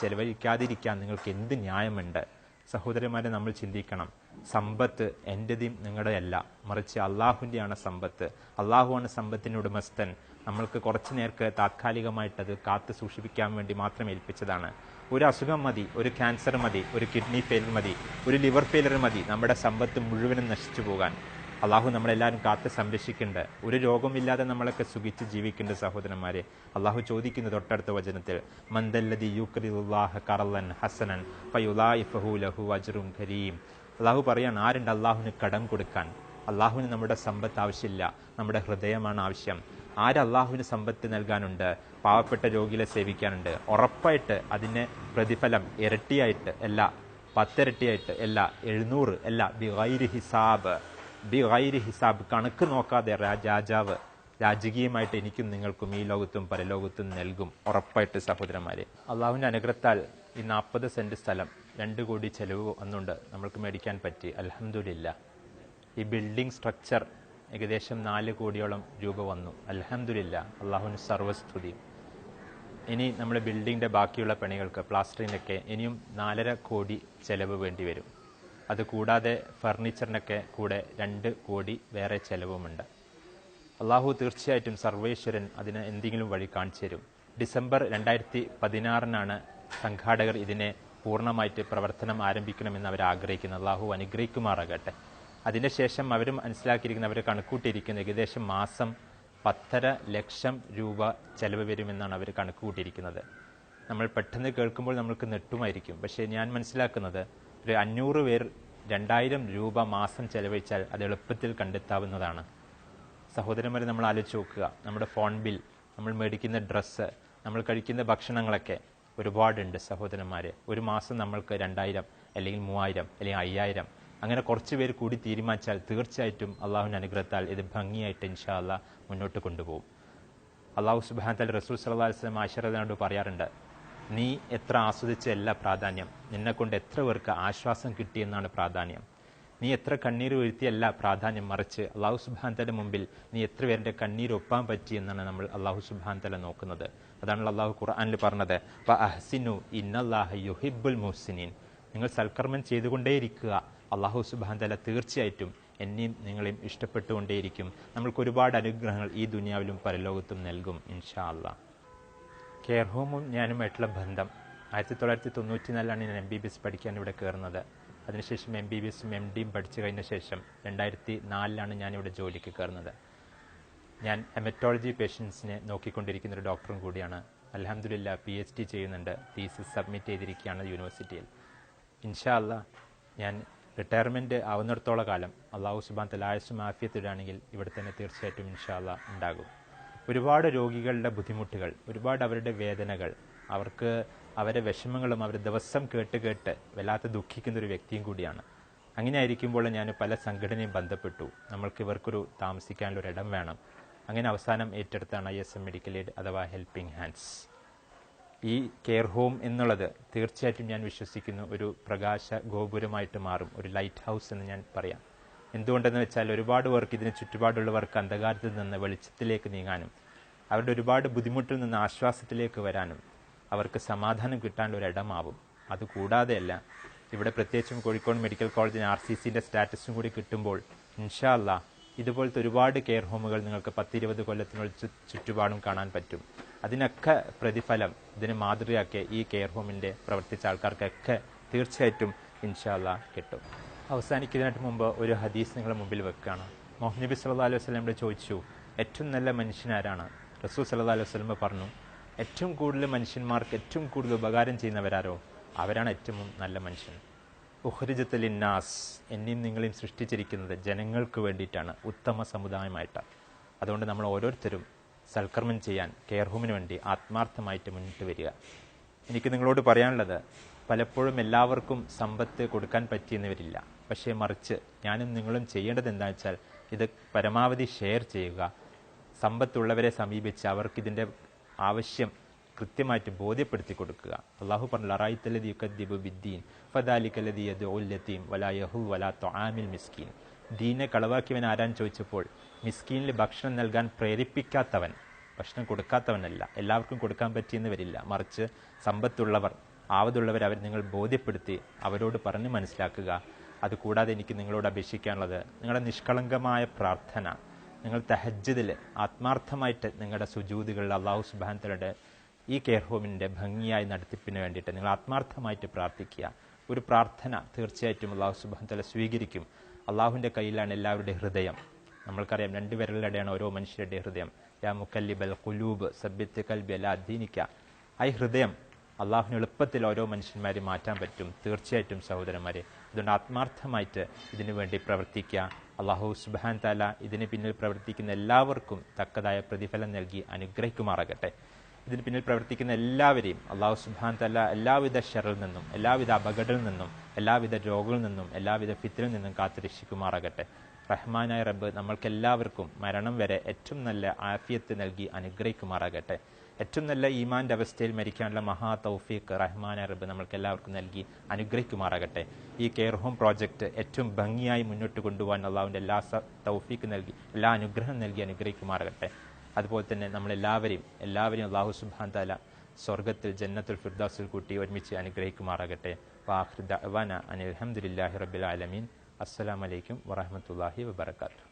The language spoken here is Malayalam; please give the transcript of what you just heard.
ചെലവഴിക്കാതിരിക്കാൻ നിങ്ങൾക്ക് എന്ത് ന്യായമുണ്ട്? സഹോദരന്മാരെ, നമ്മൾ ചിന്തിക്കണം. സമ്പത്ത് എൻ്റെതും നിങ്ങളുടെയല്ല, മറിച്ച് അള്ളാഹുവിൻ്റെയാണ് സമ്പത്ത്. അള്ളാഹുവാണ് സമ്പത്തിൻ്റെ ഉടമസ്ഥൻ. നമ്മൾക്ക് കുറച്ചു നേർക്ക് താത്കാലികമായിട്ടത് കാത്തു സൂക്ഷിപ്പിക്കാൻ വേണ്ടി മാത്രം ഏൽപ്പിച്ചതാണ്. ഒരു അസുഖം മതി, ഒരു ക്യാൻസർ മതി, ഒരു കിഡ്നി ഫെയിലർ മതി, ഒരു ലിവർ ഫെയിലർ മതി നമ്മുടെ സമ്പത്ത് മുഴുവനും നശിച്ചു പോകാൻ. അള്ളാഹു നമ്മളെല്ലാവരും കാത്ത് സംരക്ഷിക്കുന്നുണ്ട്. ഒരു രോഗമില്ലാതെ നമ്മളൊക്കെ സുഖിച്ച് ജീവിക്കുന്നുണ്ട് സഹോദരന്മാരെ. അള്ളാഹു ചോദിക്കുന്നു തൊട്ടടുത്ത വചനത്തിൽ, മന്ദല്ലദി യുഖ്രിദുല്ലാഹ ഖർളൻ ഹസനൻ ഫയുളായിഫഹു ലഹു അജ്റുൻ കരീം. അള്ളാഹു പറയാണ്, ആരുണ്ട് അള്ളാഹുവിന് കടം കൊടുക്കാൻ? അള്ളാഹുവിന് നമ്മുടെ സമ്പത്ത് ആവശ്യമില്ല, നമ്മുടെ ഹൃദയമാണ് ആവശ്യം. അള്ളാഹുവിന് സമ്പത്ത് നൽകാനുണ്ട്? പാവപ്പെട്ട രോഗികളെ സേവിക്കാനുണ്ട്. ഉറപ്പായിട്ട് അതിന് പ്രതിഫലം ഇരട്ടിയായിട്ട് അല്ല, 10 ഇരട്ടിയായിട്ട് അല്ല, 700 അല്ല, ബിഗൈരി ഹിസാബ്, കണക്ക് നോക്കാതെ രാജാവ് രാജകീയമായിട്ട് എനിക്കും നിങ്ങൾക്കും ഈ ലോകത്തും പരലോകത്തും നൽകും, ഉറപ്പായിട്ട് സഹോദരന്മാരെ. അള്ളാഹുവിൻ്റെ അനുഗ്രഹത്താൽ ഈ 40 സെന്റ് സ്ഥലം 2 കോടി ചെലവ് വന്നുകൊണ്ട് നമ്മൾക്ക് മേടിക്കാൻ പറ്റി. അൽഹംദുലില്ലാ. ഈ ബിൽഡിംഗ് സ്ട്രക്ചർ ഏകദേശം 4 കോടിയോളം രൂപ വന്നു. അൽഹംദുലില്ലാ, അള്ളാഹുവിന് സർവ്വസ്തുതി. ഇനി നമ്മുടെ ബിൽഡിങ്ങിൻ്റെ ബാക്കിയുള്ള പണികൾക്ക്, പ്ലാസ്റ്ററിനൊക്കെ ഇനിയും 4.5 കോടി ചെലവ് വേണ്ടി വരും. അതുകൂടാതെ ഫർണിച്ചറിനൊക്കെ കൂടെ 2 കോടി വേറെ ചെലവുമുണ്ട്. അള്ളാഹു തീർച്ചയായിട്ടും സർവേശ്വരൻ അതിന് എന്തെങ്കിലും വഴി കാണിച്ചു തരും. ഡിസംബർ 2016 സംഘാടകർ ഇതിനെ പൂർണ്ണമായിട്ട് പ്രവർത്തനം ആരംഭിക്കണമെന്ന് അവർ ആഗ്രഹിക്കുന്നത്. അള്ളാഹു അനുഗ്രഹിക്കുമാറാകട്ടെ. അതിനുശേഷം അവർ മനസ്സിലാക്കിയിരിക്കുന്ന, അവർ കണക്കൂട്ടിയിരിക്കുന്നത് ഏകദേശം മാസം 10.5 ലക്ഷം രൂപ ചെലവ് വരുമെന്നാണ് അവർ കണക്കുകൂട്ടിയിരിക്കുന്നത്. നമ്മൾ പെട്ടെന്ന് കേൾക്കുമ്പോൾ നമ്മൾക്ക് നെട്ടുമായിരിക്കും. പക്ഷേ ഞാൻ മനസ്സിലാക്കുന്നത് ഒരു 500 പേർ 2000 രൂപ മാസം ചെലവഴിച്ചാൽ അത് എളുപ്പത്തിൽ കണ്ടെത്താവുന്നതാണ്. സഹോദരന്മാരെ, നമ്മൾ ആലോചിച്ച് നോക്കുക. നമ്മുടെ ഫോൺ ബിൽ, നമ്മൾ മേടിക്കുന്ന ഡ്രസ്സ്, നമ്മൾ കഴിക്കുന്ന ഭക്ഷണങ്ങളൊക്കെ ഒരുപാടുണ്ട് സഹോദരന്മാരെ. ഒരു മാസം നമ്മൾക്ക് 2000 അല്ലെങ്കിൽ 3000 അല്ലെങ്കിൽ 5000 അങ്ങനെ കുറച്ച് പേര് കൂടി തീരുമാനിച്ചാൽ തീർച്ചയായിട്ടും അള്ളാഹുവിൻ്റെ അനുഗ്രഹത്താൽ ഇത് ഭംഗിയായിട്ട് ഇൻഷാ അല്ലാഹ് മുന്നോട്ട് കൊണ്ടുപോകും. അള്ളാഹു സുബ്ഹാനഹു വതആല റസൂൽ സല്ലല്ലാഹു അലൈഹി വസല്ലം ആയിഷ റളിയല്ലാഹു അൻഹ പറയാറുണ്ട്, നീ എത്ര ആസ്വദിച്ചല്ല പ്രാധാന്യം, നിന്നെക്കൊണ്ട് എത്ര പേർക്ക് ആശ്വാസം കിട്ടിയെന്നാണ് പ്രാധാന്യം. നീ എത്ര കണ്ണീര് വീഴ്ത്തിയല്ല പ്രാധാന്യം, മറിച്ച് അള്ളാഹു സുബ്ഹാനഹു വതആല മുമ്പിൽ നീ എത്ര പേരുടെ കണ്ണീര് ഒപ്പാൻ പറ്റിയെന്നാണ് നമ്മൾ അള്ളാഹു സുബ്ഹാനഹു വതആല നോക്കുന്നത്. അതാണ് അള്ളാഹു ഖുർആനിൽ പറഞ്ഞത്, വ അഹ്സിനു ഇന്നല്ലാഹ യുഹിബ്ബുൽ മുഹ്സിനീൻ. നിങ്ങൾ സൽക്കർമ്മം ചെയ്തുകൊണ്ടേയിരിക്കുക, അള്ളാഹു സുബ്ഹാനഹു വതആല തീർച്ചയായിട്ടും എന്നെയും നിങ്ങളെയും ഇഷ്ടപ്പെട്ടുകൊണ്ടേയിരിക്കും. നമ്മൾക്ക് ഒരുപാട് അനുഗ്രഹങ്ങൾ ഈ ദുനിയാവിലും പരലോകത്തും നൽകും ഇൻഷാ അല്ലാഹ്. കെയർ ഹോമും ഞാനുമായിട്ടുള്ള ബന്ധം 1994 ഞാൻ MBBS പഠിക്കാൻ ഇവിടെ കയറുന്നത്. അതിനുശേഷം MBBSും MDയും പഠിച്ചു കഴിഞ്ഞ ശേഷം 2004 ഞാനിവിടെ ജോലിക്ക് കയറുന്നത്. ഞാൻ ഹെമറ്റോളജി പേഷ്യൻസിനെ നോക്കിക്കൊണ്ടിരിക്കുന്ന ഒരു ഡോക്ടറും കൂടിയാണ്. അൽഹംദുലില്ലാ, PhD ചെയ്യുന്നുണ്ട്. തീസിസ് സബ്മിറ്റ് ചെയ്തിരിക്കുകയാണ് യൂണിവേഴ്സിറ്റിയിൽ. ഇൻഷാ അല്ലാഹ് ഞാൻ റിട്ടയർമെൻറ്റ് ആവുന്നിടത്തോളം കാലം അള്ളാഹു സുബ്ഹാനഹു വതആല ആയുസ്സും ആഫിയത്തിലാണെങ്കിൽ ഇവിടെ തന്നെ തീർച്ചയായിട്ടും ഇൻഷാ അല്ലാഹ് ഉണ്ടാകും. ഒരുപാട് രോഗികളുടെ ബുദ്ധിമുട്ടുകൾ, ഒരുപാട് അവരുടെ വേദനകൾ, അവർക്ക് അവരുടെ വിഷമങ്ങളും അവർ ദിവസം കേട്ട് വല്ലാത്ത ദുഃഖിക്കുന്ന ഒരു വ്യക്തിയും കൂടിയാണ്. അങ്ങനെ ആയിരിക്കുമ്പോൾ ഞാൻ പല സംഘടനയും ബന്ധപ്പെട്ടു. നമ്മൾക്ക് ഇവർക്കൊരു താമസിക്കാനുള്ള ഇടം വേണം. അങ്ങനെ അവസാനം ഏറ്റെടുത്താണ് ISM മെഡിക്കൽ എയ്ഡ് അഥവാ ഹെൽപ്പിംഗ് ഹാൻഡ്സ്. ഈ കെയർ ഹോം എന്നുള്ളത് തീർച്ചയായിട്ടും ഞാൻ വിശ്വസിക്കുന്നു ഒരു പ്രകാശ ഗോപുരമായിട്ട് മാറും, ഒരു ലൈറ്റ് ഹൗസ് എന്ന് ഞാൻ പറയാം. എന്തുകൊണ്ടെന്ന് വെച്ചാൽ ഒരുപാട് പേർക്ക്, ഇതിന് ചുറ്റുപാടുള്ളവർക്ക് അന്ധകാരത്തിൽ നിന്ന് വെളിച്ചത്തിലേക്ക് നീങ്ങാനും അവരുടെ ഒരുപാട് ബുദ്ധിമുട്ടിൽ നിന്ന് ആശ്വാസത്തിലേക്ക് വരാനും അവർക്ക് സമാധാനം കിട്ടാനുള്ള ഒരിടമാവും. അതുകൂടാതെയല്ല, ഇവിടെ പ്രത്യേകിച്ചും കോഴിക്കോട് മെഡിക്കൽ കോളേജിന് RCCൻ്റെ സ്റ്റാറ്റസും കൂടി കിട്ടുമ്പോൾ ഇൻഷാ അല്ലാഹ് ഇതുപോലത്തെ ഒരുപാട് കെയർ ഹോമുകൾ നിങ്ങൾക്ക് 10-20 കൊല്ലത്തിനുള്ളിൽ ചുറ്റുപാടും കാണാൻ പറ്റും. അതിനൊക്കെ പ്രതിഫലം, ഇതിന് മാതൃകയാക്കിയ ഈ കെയർ ഹോമിൻ്റെ പ്രവർത്തിച്ച ആൾക്കാർക്കൊക്കെ തീർച്ചയായിട്ടും ഇൻഷാ അല്ലാഹ് കിട്ടും. അവസാനിക്കുന്നതിന് മുമ്പ് ഒരു ഹദീസ് നിങ്ങളുടെ മുമ്പിൽ വെക്കുകയാണ്. മുഹമ്മദ് നബി സല്ലല്ലാഹു അലൈഹി വസല്ലം ചോദിച്ചു, ഏറ്റവും നല്ല മനുഷ്യനാരാണ്? റസൂൽ സല്ലല്ലാഹു അലൈഹി വസല്ലം പറഞ്ഞു, ഏറ്റവും കൂടുതൽ മനുഷ്യന്മാർക്ക് ഏറ്റവും കൂടുതൽ ഉപകാരം ചെയ്യുന്നവരാരോ അവരാണ് ഏറ്റവും നല്ല മനുഷ്യൻ. ഉഖ്രിജത്ത് ലിന്നാസ്, എന്നെയും നിങ്ങളെയും സൃഷ്ടിച്ചിരിക്കുന്നത് ജനങ്ങൾക്ക് വേണ്ടിയിട്ടാണ്, ഉത്തമ സമുദായമായിട്ടാണ്. അതുകൊണ്ട് നമ്മൾ ഓരോരുത്തരും സൽക്കർമ്മം ചെയ്യാൻ കെയർ ഹോമിന് വേണ്ടി ആത്മാർത്ഥമായിട്ട് മുന്നിട്ട് വരിക. എനിക്ക് നിങ്ങളോട് പറയാനുള്ളത്, പലപ്പോഴും എല്ലാവർക്കും സമ്പത്ത് കൊടുക്കാൻ പറ്റിയെന്ന് വരില്ല. പക്ഷേ മറിച്ച് ഞാനും നിങ്ങളും ചെയ്യേണ്ടത് എന്താണെന്ന് വെച്ചാൽ ഇത് പരമാവധി ഷെയർ ചെയ്യുക. സമ്പത്തുള്ളവരെ സമീപിച്ച് അവർക്കിതിൻ്റെ ആവശ്യം കൃത്യമായിട്ട് ബോധ്യപ്പെടുത്തി കൊടുക്കുക. അള്ളാഹു പറഞ്ഞു, അറായിത്തല്ലദീ യുകദ്ദിബു ബിദ്ദീൻ ഫദാലിക്കല്ലദീ യദ്ഉൽ യതീം വലാ യഹു വലാ തുആമിൽ മിസ്കീൻ. ദീനെ കളവാക്കിയവൻ ആരാന്ന് ചോദിച്ചപ്പോൾ മിസ്കീനിൽ ഭക്ഷണം നൽകാൻ പ്രേരിപ്പിക്കാത്തവൻ, ഭക്ഷണം കൊടുക്കാത്തവനല്ല. എല്ലാവർക്കും കൊടുക്കാൻ പറ്റിയെന്ന് വരില്ല, മറിച്ച് സമ്പത്തുള്ളവർ ആവതുള്ളവർ അവർ നിങ്ങൾ ബോധ്യപ്പെടുത്തി അവരോട് പറഞ്ഞ് മനസ്സിലാക്കുക. അതുകൂടാതെ എനിക്ക് നിങ്ങളോട് അപേക്ഷിക്കാനുള്ളത്, നിങ്ങളുടെ നിഷ്കളങ്കമായ പ്രാർത്ഥന, നിങ്ങൾ തഹജ്ജുദിൽ ആത്മാർത്ഥമായിട്ട് നിങ്ങളുടെ സുജൂദുകളിൽ അള്ളാഹു സുബ്ഹാനഹു വതആലയുടെ ഈ കെയർ ഹോമിൻ്റെ ഭംഗിയായി നടത്തിപ്പിന് വേണ്ടിയിട്ട് നിങ്ങൾ ആത്മാർത്ഥമായിട്ട് പ്രാർത്ഥിക്കുക. ഒരു പ്രാർത്ഥന തീർച്ചയായിട്ടും അള്ളാഹു സുബ്ഹാനഹു വതആല സ്വീകരിക്കും. അള്ളാഹുവിൻ്റെ കയ്യിലാണ് എല്ലാവരുടെയും ഹൃദയം. നമ്മൾക്കറിയാം 2 വിരലിലൂടെയാണ് ഓരോ മനുഷ്യരുടെ ഹൃദയം. യാ മുക്കല്ലിബൽ ഖുലൂബ് സബ്ബിത്ത് ഖൽബി അലാ ദീനിക. ഈ ഹൃദയം അള്ളാഹുവിന് എളുപ്പത്തിൽ ഓരോ മനുഷ്യന്മാരെ മാറ്റാൻ പറ്റും. തീർച്ചയായിട്ടും സഹോദരന്മാരെ, അതുകൊണ്ട് ആത്മാർത്ഥമായിട്ട് ഇതിനു വേണ്ടി പ്രവർത്തിക്കുക. അള്ളാഹു സുബ്ഹാനഹു തആല ഇതിന് പിന്നിൽ പ്രവർത്തിക്കുന്ന എല്ലാവർക്കും തക്കതായ പ്രതിഫലം നൽകി അനുഗ്രഹിക്കുമാറാകട്ടെ. ഇതിന് പിന്നിൽ പ്രവർത്തിക്കുന്ന എല്ലാവരെയും അള്ളാഹു സുബ്ഹാനഹു തആല എല്ലാവിധ ശർറിൽ നിന്നും, എല്ലാവിധ അപകടങ്ങളിൽ നിന്നും, എല്ലാവിധ രോഗങ്ങളിൽ നിന്നും, എല്ലാവിധ ഫിത്നയിൽ നിന്നും കാത്തുരക്ഷിക്കുമാറാകട്ടെ. റഹ്മാനായ റബ്ബ് നമ്മൾക്കെല്ലാവർക്കും മരണം വരെ ഏറ്റവും നല്ല ആഫിയത്ത് നൽകി അനുഗ്രഹിക്കുമാറാകട്ടെ. ഏറ്റവും നല്ല ഈമാൻ്റെ അവസ്ഥയിൽ മരിക്കാനുള്ള മഹാ തൗഫീഖ് റഹ്മാനായ റബ്ബ് നമ്മൾക്കെല്ലാവർക്കും നൽകി അനുഗ്രഹിക്കുമാറാകട്ടെ. ഈ കെയർ ഹോം പ്രോജക്റ്റ് ഏറ്റവും ഭംഗിയായി മുന്നോട്ട് കൊണ്ടുപോകാൻ അള്ളാഹുവിൻ്റെ എല്ലാ തൗഫീഖ് നൽകി, എല്ലാ അനുഗ്രഹം നൽകി അനുഗ്രഹിക്കുമാറാകട്ടെ. അതുപോലെ തന്നെ എല്ലാവരെയും അള്ളാഹു സുബ്ഹാനഹു തആല സ്വർഗത്തിൽ ജന്നത്തുൽ ഫിർദൗസിൽ കൂട്ടി ഒരുമിച്ച് അനുഗ്രഹിക്കുമാറാകട്ടെ. വആഖിറു ദഅ്വാനാ അനിൽ ഹംദുലില്ലാഹി റബ്ബിൽ ആലമീൻ. അസ്സലാമു അലൈക്കും വറഹ്മത്തുള്ളാഹി വബറകാതുഹു.